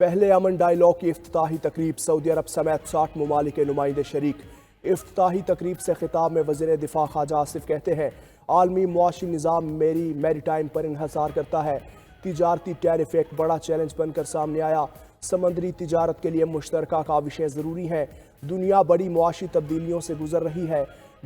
پہلے امن ڈائیلاگ کی افتتاحی تقریب، سعودی عرب سمیت 60 ممالک کے نمائندے شریک۔ افتتاحی تقریب سے خطاب میں وزیر دفاع خواجہ آصف کہتے ہیں، عالمی معاشی نظام میری ٹائم پر انحصار کرتا ہے۔ تجارتی ٹیرف ایک بڑا چیلنج بن کر سامنے آیا۔ سمندری تجارت کے لیے مشترکہ کاوشیں ضروری ہیں۔ دنیا بڑی معاشی تبدیلیوں سے گزر رہی ہے۔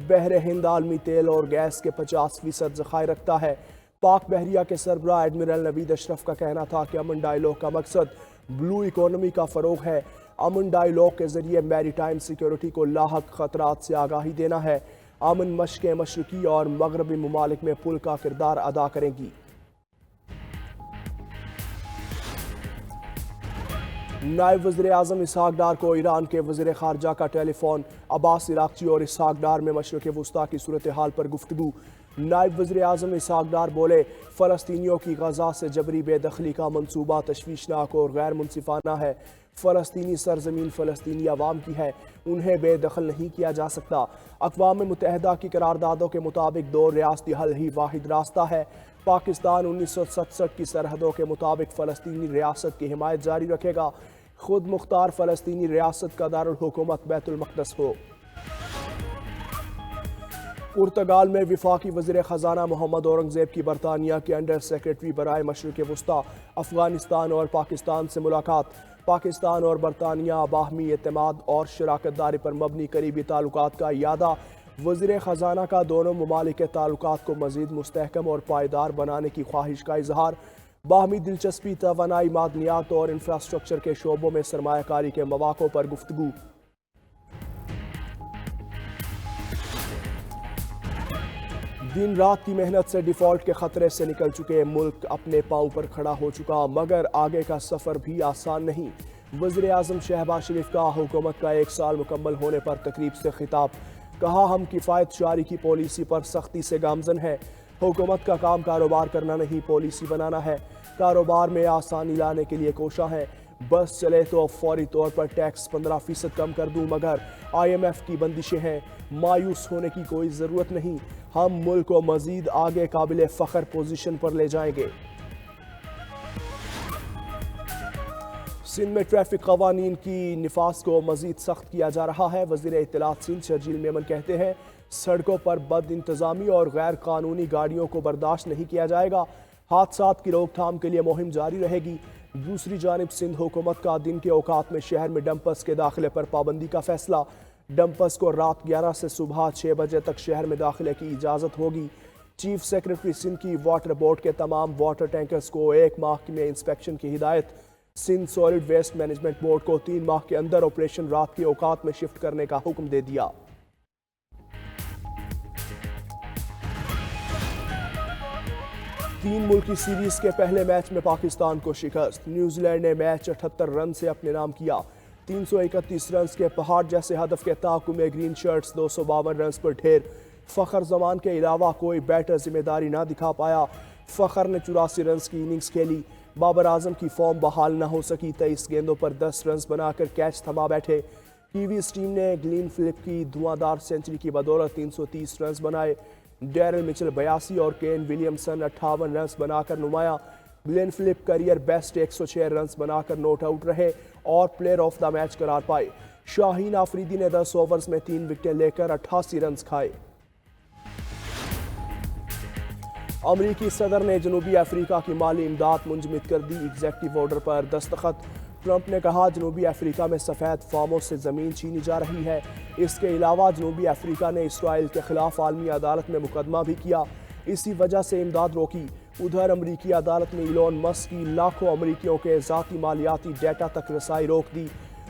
بحر ہند عالمی تیل اور گیس کے 50% ذخائر رکھتا ہے۔ پاک بحریہ کے سربراہ ایڈمرل نوید اشرف کا کہنا تھا کہ امن ڈائیلاگ کا مقصد بلو اکانومی کا فروغ ہے۔ امن ڈائیلاگ کے ذریعے میری ٹائم سیکیورٹی کو لاحق خطرات سے آگاہی دینا ہے۔ امن مشقیں مشرقی اور مغربی ممالک میں پل کا کردار ادا کریں گی۔ نائب وزیر اعظم اسحاق ڈار کو ایران کے وزیر خارجہ کا ٹیلی فون۔ عباس عراقچی اور اسحاق ڈار میں مشرق وسطیٰ کی صورتحال پر گفتگو۔ نائب وزیر اعظم اسحاق ڈار بولے، فلسطینیوں کی غزہ سے جبری بے دخلی کا منصوبہ تشویشناک اور غیر منصفانہ ہے۔ فلسطینی سرزمین فلسطینی عوام کی ہے، انہیں بے دخل نہیں کیا جا سکتا۔ اقوام متحدہ کی قراردادوں کے مطابق 2 ریاستی حل ہی واحد راستہ ہے۔ پاکستان 1967 کی سرحدوں کے مطابق فلسطینی ریاست کی حمایت جاری رکھے گا۔ خود مختار فلسطینی ریاست کا دارالحکومت بیت المقدس ہو۔ پرتگال میں وفاقی وزیر خزانہ محمد اورنگزیب کی برطانیہ کے انڈر سیکرٹری برائے مشرق وسطیٰ، افغانستان اور پاکستان سے ملاقات۔ پاکستان اور برطانیہ باہمی اعتماد اور شراکت داری پر مبنی قریبی تعلقات کا اعادہ۔ وزیر خزانہ کا دونوں ممالک کے تعلقات کو مزید مستحکم اور پائیدار بنانے کی خواہش کا اظہار۔ باہمی دلچسپی، توانائی، معدنیات اور انفراسٹرکچر کے شعبوں میں سرمایہ کاری کے مواقع پر گفتگو۔ دن رات کی محنت سے ڈیفالٹ کے خطرے سے نکل چکے ملک اپنے پاؤں پر کھڑا ہو چکا، مگر آگے کا سفر بھی آسان نہیں۔ وزیر اعظم شہباز شریف کا حکومت کا 1 سال مکمل ہونے پر تقریب سے خطاب۔ کہا، ہم کفایت شعاری کی پالیسی پر سختی سے گامزن ہیں۔ حکومت کا کام کاروبار کرنا نہیں، پالیسی بنانا ہے۔ کاروبار میں آسانی لانے کے لیے کوشاں ہے۔ بس چلے تو فوری طور پر ٹیکس 15% کم کر دوں، مگر IMF کی بندشیں ہیں۔ مایوس ہونے کی کوئی ضرورت نہیں، ہم ملک کو مزید آگے قابل فخر پوزیشن پر لے جائیں گے۔ سندھ میں ٹریفک قوانین کی نفاذ کو مزید سخت کیا جا رہا ہے۔ وزیر اطلاعات سندھ شرجیل میمن کہتے ہیں، سڑکوں پر بد انتظامی اور غیر قانونی گاڑیوں کو برداشت نہیں کیا جائے گا۔ حادثات کی روک تھام کے لیے مہم جاری رہے گی۔ دوسری جانب سندھ حکومت کا دن کے اوقات میں شہر میں ڈمپرز کے داخلے پر پابندی کا فیصلہ۔ ڈمپرز کو رات 11 سے صبح 6 بجے تک شہر میں داخلے کی اجازت ہوگی۔ چیف سیکرٹری سندھ کی واٹر بورڈ کے تمام واٹر ٹینکرز کو 1 ماہ میں انسپیکشن کی ہدایت۔ Sindh solid waste management board کو 3 ماہ کے اندر آپریشن رات کے اوقات میں شفٹ کرنے کا حکم دے دیا۔ تین ملکی سیریز کے پہلے میچ میں پاکستان کو شکست۔ نیوزی لینڈ نے میچ 78 رن سے اپنے نام کیا۔ 331 رنز کے پہاڑ جیسے ہدف کے تعاقب میں گرین شرٹس 252 رنز پر ڈھیر۔ فخر زمان کے علاوہ کوئی بیٹر ذمہ داری نہ دکھا پایا۔ فخر نے 84 رنز کی اننگز کھیلی۔ بابر اعظم کی فارم بحال نہ ہو سکی، 23 گیندوں پر 10 رنز بنا کر کیچ تھما بیٹھے۔ کیویز ٹیم نے گلین فلپ کی دھواں سنچری کی بدولت 330 رنز بنائے۔ ڈیرل مچل 82 اور کین ولیمسن 58 رنز بنا کر نمایاں۔ Glenn Phillip career best 106 runs بنا کر نوٹ آؤٹ رہے اور پلیئر آف دا میچ قرار پائے۔ شاہین آفریدی نے 10 اوورز میں 3 وکٹیں لے کر 88 رنز کھائے۔ امریکی صدر نے جنوبی افریقہ کی مالی امداد منجمد کر دی، ایگزیکٹو آرڈر پر دستخط۔ ٹرمپ نے کہا، جنوبی افریقہ میں سفید فارموں سے زمین چھینی جا رہی ہے۔ اس کے علاوہ جنوبی افریقہ نے اسرائیل کے خلاف عالمی عدالت میں مقدمہ بھی کیا، اسی وجہ سے امداد روکی۔ ادھر امریکی عدالت نے ایلون مسک کی لاکھوں امریکیوں کے ذاتی مالیاتی ڈیٹا تک رسائی روک دی۔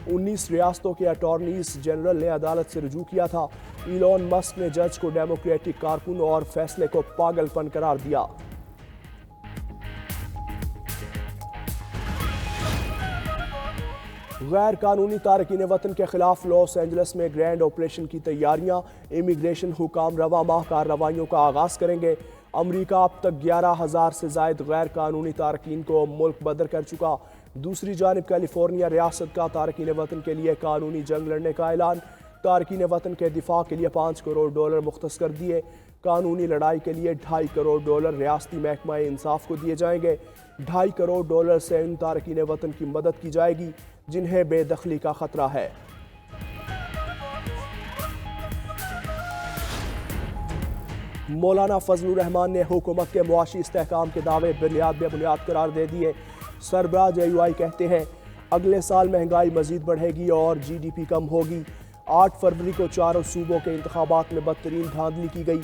19 ریاستوں کے اٹارنیز جنرل نے عدالت سے رجوع کیا تھا۔ ایلون مسک نے جج کو ڈیموکریٹک کارکن اور فیصلے کو پاگل پن قرار دیا۔ غیر قانونی تارکین وطن کے خلاف لاس اینجلس میں گرینڈ آپریشن کی تیاریاں۔ امیگریشن حکام رواں ماہ کارروائیوں کا آغاز کریں گے۔ امریکہ اب تک 11,000 سے زائد غیر قانونی تارکین کو ملک بدر کر چکا۔ دوسری جانب کیلیفورنیا ریاست کا تارکین وطن کے لیے قانونی جنگ لڑنے کا اعلان۔ تارکین وطن کے دفاع کے لیے $5 کروڑ مختص کر دیے۔ قانونی لڑائی کے لیے $2.5 کروڑ ریاستی محکمہ انصاف کو دیے جائیں گے۔ $2.5 کروڑ سے ان تارکین وطن کی مدد کی جائے گی جنہیں بے دخلی کا خطرہ ہے۔ مولانا فضل الرحمان نے حکومت کے معاشی استحکام کے دعوے بے بنیاد قرار دے دیے۔ سربراہ JUI کہتے ہیں اگلے سال مہنگائی مزید بڑھے گی اور GDP کم ہوگی۔ 8 فروری کو چاروں صوبوں کے انتخابات میں بدترین دھاندلی کی گئی۔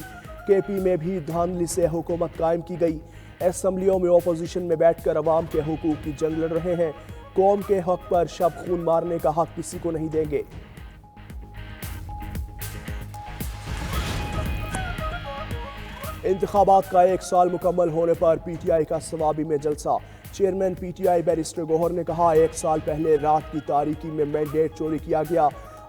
KP میں بھی دھاندلی سے حکومت قائم کی گئی۔ اسمبلیوں میں اپوزیشن میں بیٹھ کر عوام کے حقوق کی جنگ لڑ رہے ہیں۔ قوم کے حق پر شب خون مارنے کا حق کسی کو نہیں دیں گے۔ انتخابات کا 1 سال مکمل ہونے پر PTI کا ثوابی میں جلسہ۔ چیئرمین PTI بیرسٹر گوہر نے کہا 1 سال پہلے رات کی تاریکی میں مینڈیٹ چوری کیا گیا۔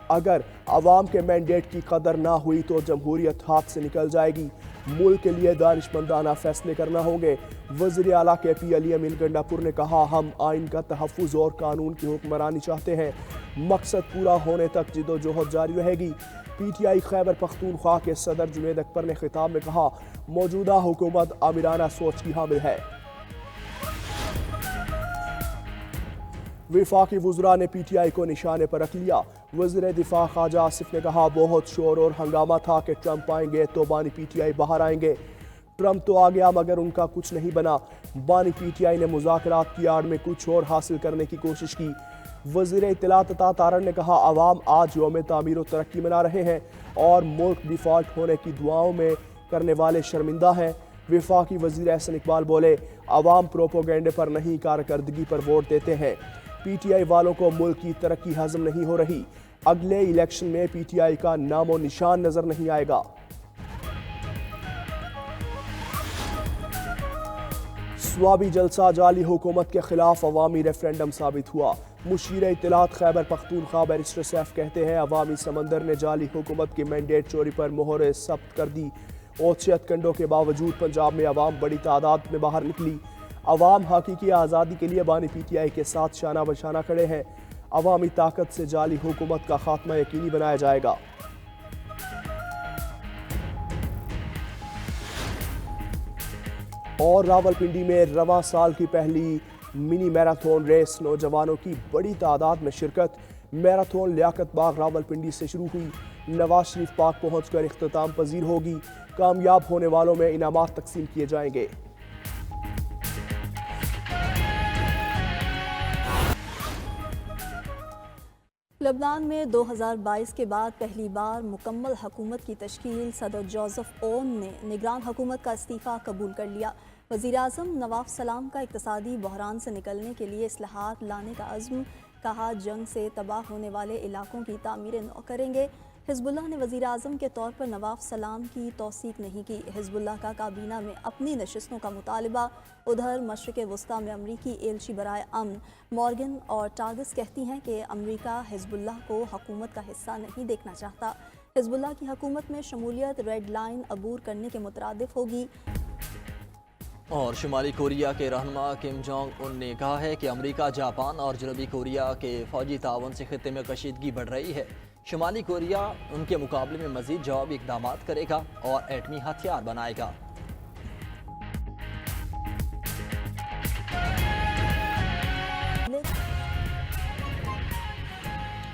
اگر عوام کے مینڈیٹ کی قدر نہ ہوئی تو جمہوریت ہاتھ سے نکل جائے گی۔ ملک کے لیے دانشمندانہ فیصلے کرنا ہوں گے۔ وزیر اعلیٰ KP علی امین گنڈا پور نے کہا ہم آئین کا تحفظ اور قانون کی حکمرانی چاہتے ہیں۔ مقصد پورا ہونے تک جدوجہد جاری رہے گی۔ PTI خیبر پختونخوا کے صدر جنید اکبر نے خطاب میں کہا موجودہ حکومت آمرانہ سوچ کی حامل ہے۔ وفاقی وزراء نے PTI کو نشانے پر رکھ لیا۔ وزیر دفاع خواجہ آصف نے کہا بہت شور اور ہنگامہ تھا کہ ٹرمپ آئیں گے تو بانی PTI باہر آئیں گے۔ ٹرمپ تو آ گیا مگر ان کا کچھ نہیں بنا۔ بانی PTI نے مذاکرات کی آڑ میں کچھ اور حاصل کرنے کی کوشش کی۔ وزیر اطلاعات عطا تارڑ نے کہا عوام آج یوم تعمیر و ترقی منا رہے ہیں اور ملک ڈیفالٹ ہونے کی دعاؤں میں کرنے والے شرمندہ ہیں۔ وفاقی وزیر احسن اقبال بولے عوام پروپوگنڈے پر نہیں کارکردگی پر ووٹ دیتے ہیں۔ PTI والوں کو ملک کی ترقی ہضم نہیں ہو رہی۔ اگلے الیکشن میں PTI کا نام و نشان نظر نہیں آئے گا۔ سوابی جلسہ جعلی حکومت کے خلاف عوامی ریفرینڈم ثابت ہوا۔ مشیر اطلاعات خیبر پختونخوا بیرسٹر سیف کہتے ہیں عوامی سمندر نے جعلی حکومت کی مینڈیٹ چوری پر مہر ثبت کر دی۔ اوچھت کنڈوں کے باوجود پنجاب میں عوام بڑی تعداد میں باہر نکلی۔ عوام حقیقی آزادی کے لیے بانی PTI کے ساتھ شانہ بشانہ کھڑے ہیں۔ عوامی طاقت سے جعلی حکومت کا خاتمہ یقینی بنایا جائے گا۔ اور راولپنڈی میں رواں سال کی پہلی منی میراتھن ریس نوجوانوں کی بڑی تعداد میں شرکت۔ میراتھن لیاقت باغ راولپنڈی سے شروع ہوئی، نواز شریف پارک پہنچ کر اختتام پذیر ہوگی۔ کامیاب ہونے والوں میں انعامات تقسیم کیے جائیں گے۔ لبنان میں 2022 کے بعد پہلی بار مکمل حکومت کی تشکیل۔ صدر جوزف اون نے نگران حکومت کا استعفیٰ قبول کر لیا۔ وزیراعظم نواف سلام کا اقتصادی بحران سے نکلنے کے لیے اصلاحات لانے کا عزم، کہا جنگ سے تباہ ہونے والے علاقوں کی تعمیر نو کریں گے۔ حزب اللہ نے وزیراعظم کے طور پر نواف سلام کی توثیق نہیں کی۔ حزب اللہ کا کابینہ میں اپنی نشستوں کا مطالبہ۔ ادھر مشرق وسطیٰ میں امریکی ایلچی برائے امن مورگن اور ٹاگس کہتی ہیں کہ امریکہ حزب اللہ کو حکومت کا حصہ نہیں دیکھنا چاہتا۔ حزب اللہ کی حکومت میں شمولیت ریڈ لائن عبور کرنے کے مترادف ہوگی۔ اور شمالی کوریا کے رہنما کم جونگ ان نے کہا ہے کہ امریکہ، جاپان اور جنوبی کوریا کے فوجی تعاون سے خطے میں کشیدگی بڑھ رہی ہے۔ شمالی کوریا ان کے مقابلے میں مزید جوابی اقدامات کرے گا اور ایٹمی ہتھیار بنائے گا۔